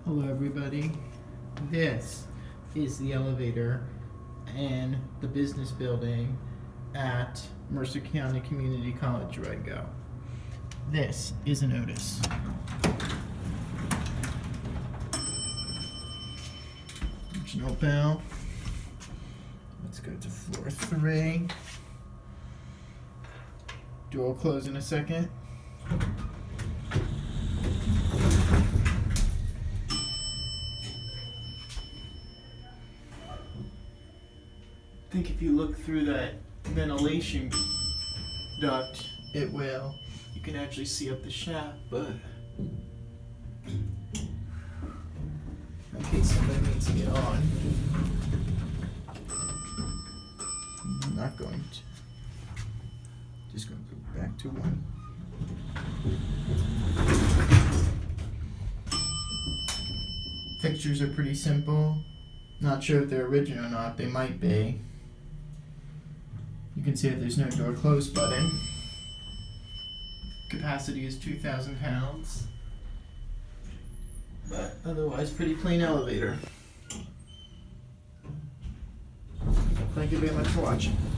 Hello everybody. This is the elevator in the business building at Mercer County Community College where I go. This is an Otis. Original bell. Let's go to floor 3. Door will close in a second. I think if you look through that ventilation duct, it will. You can actually see up the shaft, but in case somebody needs to get on, I'm not going to. Just going to go back to 1. Fixtures are pretty simple. Not sure if they're original or not. They might be. You can see that there's no door close button. Capacity is 2,000 pounds. But otherwise, pretty plain elevator. Thank you very much for watching.